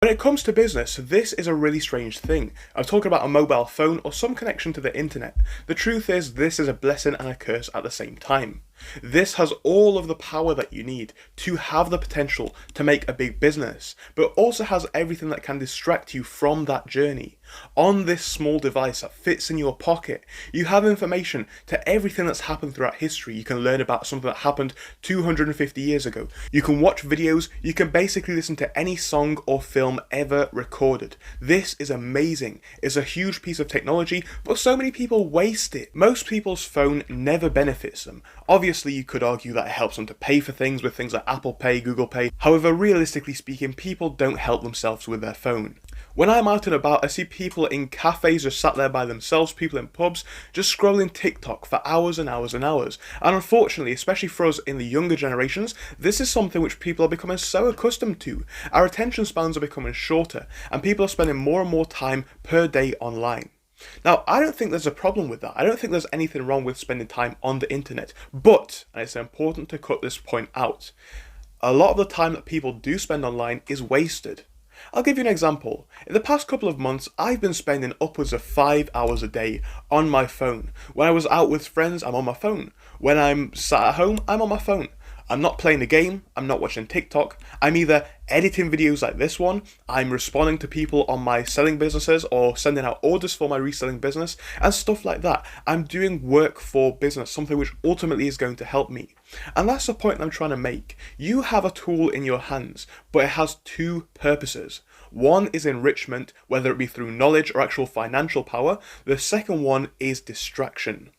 When it comes to business, this is a really strange thing. I'm talking about a mobile phone or some connection to the internet. The truth is, this is a blessing and a curse at the same time. This has all of the power that you need to have the potential to make a big business, but also has everything that can distract you from that journey. On this small device that fits in your pocket, you have information to everything that's happened throughout history. You can learn about something that happened 250 years ago. You can watch videos, you can basically listen to any song or film ever recorded. This is amazing. It's a huge piece of technology, but so many people waste it. Most people's phone never benefits them. Obviously, you could argue that it helps them to pay for things with things like Apple Pay, Google Pay. However, realistically speaking, people don't help themselves with their phone. When I'm out and about, I see people in cafes just sat there by themselves, people in pubs, just scrolling TikTok for hours and hours and hours. And unfortunately, especially for us in the younger generations, this is something which people are becoming so accustomed to. Our attention spans are becoming shorter, and people are spending more and more time per day online. Now, I don't think there's a problem with that. I don't think there's anything wrong with spending time on the internet. But, and it's important to cut this point out, a lot of the time that people do spend online is wasted. I'll give you an example. In the past couple of months, I've been spending upwards of 5 hours a day on my phone. When I was out with friends, I'm on my phone. When I'm sat at home, I'm on my phone. I'm not playing a game, I'm not watching TikTok, I'm either editing videos like this one, I'm responding to people on my selling businesses or sending out orders for my reselling business and stuff like that. I'm doing work for business, something which ultimately is going to help me. And that's the point I'm trying to make. You have a tool in your hands, but it has two purposes. One is enrichment, whether it be through knowledge or actual financial power. The second one is distraction.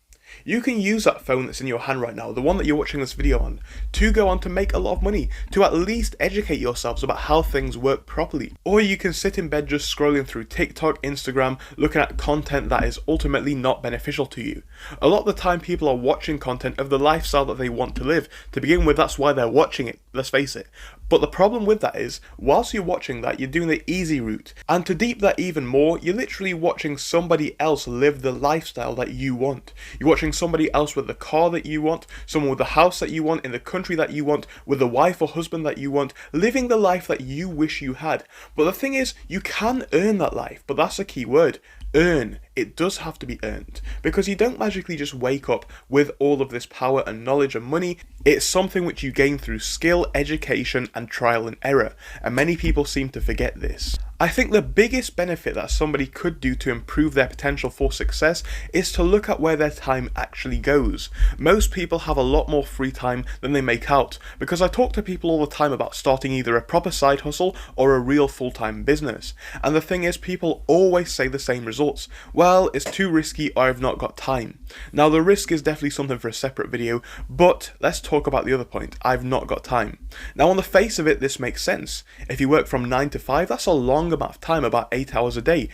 You can use that phone that's in your hand right now, the one that you're watching this video on, to go on to make a lot of money, to at least educate yourselves about how things work properly. Or you can sit in bed just scrolling through TikTok, Instagram, looking at content that is ultimately not beneficial to you. A lot of the time people are watching content of the lifestyle that they want to live. To begin with, that's why they're watching it, let's face it. But the problem with that is, whilst you're watching that, you're doing the easy route. And to deep that even more, you're literally watching somebody else live the lifestyle that you want. You're watching somebody else with the car that you want, someone with the house that you want, in the country that you want, with the wife or husband that you want, living the life that you wish you had. But the thing is, you can earn that life, but that's a key word. Earn. It does have to be earned, because you don't magically just wake up with all of this power and knowledge and money. It's something which you gain through skill, education and trial and error, and many people seem to forget this. I think the biggest benefit that somebody could do to improve their potential for success is to look at where their time actually goes. Most people have a lot more free time than they make out, because I talk to people all the time about starting either a proper side hustle or a real full-time business. And the thing is, people always say the same results. Well, it's too risky or I've not got time. Now, the risk is definitely something for a separate video, but let's talk about the other point. I've not got time. Now, on the face of it, this makes sense. If you work from 9 to 5, that's a long amount of time, about 8 hours a day.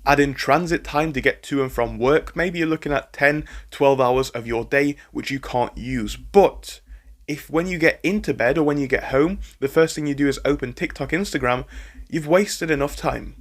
Add in transit time to get to and from work, maybe you're looking at 10, 12 hours of your day, which you can't use. But if when you get into bed or when you get home, the first thing you do is open TikTok, Instagram, you've wasted enough time.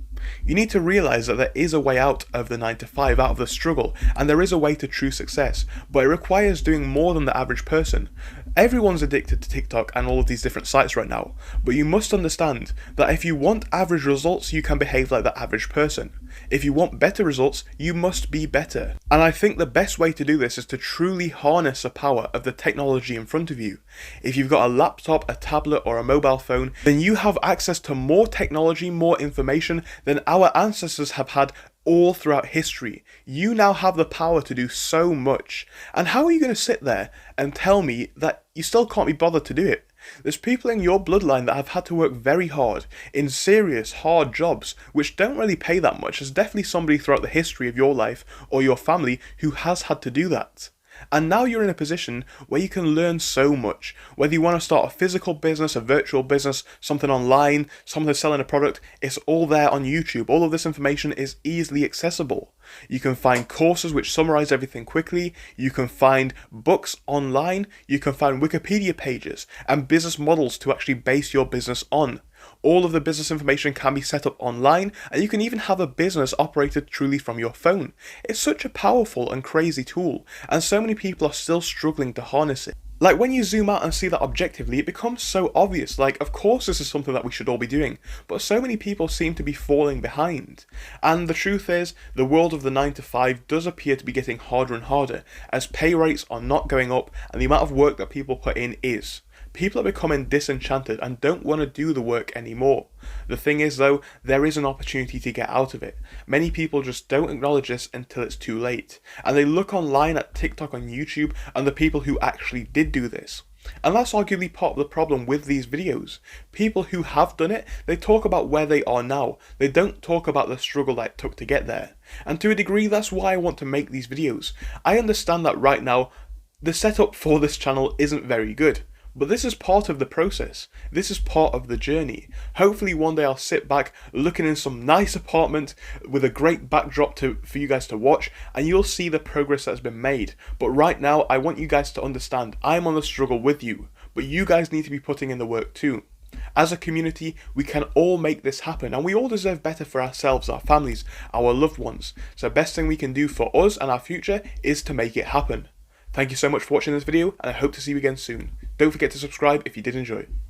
You need to realise that there is a way out of the 9 to 5, out of the struggle, and there is a way to true success, but it requires doing more than the average person. Everyone's addicted to TikTok and all of these different sites right now, but you must understand that if you want average results, you can behave like the average person. If you want better results, you must be better. And I think the best way to do this is to truly harness the power of the technology in front of you. If you've got a laptop, a tablet or a mobile phone, then you have access to more technology, more information than our ancestors have had all throughout history. You now have the power to do so much. And how are you going to sit there and tell me that you still can't be bothered to do it? There's people in your bloodline that have had to work very hard in serious, hard jobs which don't really pay that much. There's definitely somebody throughout the history of your life or your family who has had to do that. And now you're in a position where you can learn so much. Whether you want to start a physical business, a virtual business, something online, something selling a product, it's all there on YouTube. All of this information is easily accessible. You can find courses which summarize everything quickly. You can find books online. You can find Wikipedia pages and business models to actually base your business on. All of the business information can be set up online, and you can even have a business operated truly from your phone. It's such a powerful and crazy tool, and so many people are still struggling to harness it. Like, when you zoom out and see that objectively, it becomes so obvious. Like, of course this is something that we should all be doing, but so many people seem to be falling behind. And the truth is, the world of the 9 to 5 does appear to be getting harder and harder, as pay rates are not going up and the amount of work that people put in is. People are becoming disenchanted and don't want to do the work anymore. The thing is though, there is an opportunity to get out of it. Many people just don't acknowledge this until it's too late. And they look online at TikTok and YouTube and the people who actually did do this. And that's arguably part of the problem with these videos. People who have done it, they talk about where they are now. They don't talk about the struggle that it took to get there. And to a degree, that's why I want to make these videos. I understand that right now, the setup for this channel isn't very good. But this is part of the process. This is part of the journey. Hopefully one day I'll sit back looking in some nice apartment with a great backdrop for you guys to watch, and you'll see the progress that's been made. But right now I want you guys to understand I'm on the struggle with you, but you guys need to be putting in the work too. As a community, we can all make this happen, and we all deserve better for ourselves, our families, our loved ones. So the best thing we can do for us and our future is to make it happen. Thank you so much for watching this video, and I hope to see you again soon. Don't forget to subscribe if you did enjoy.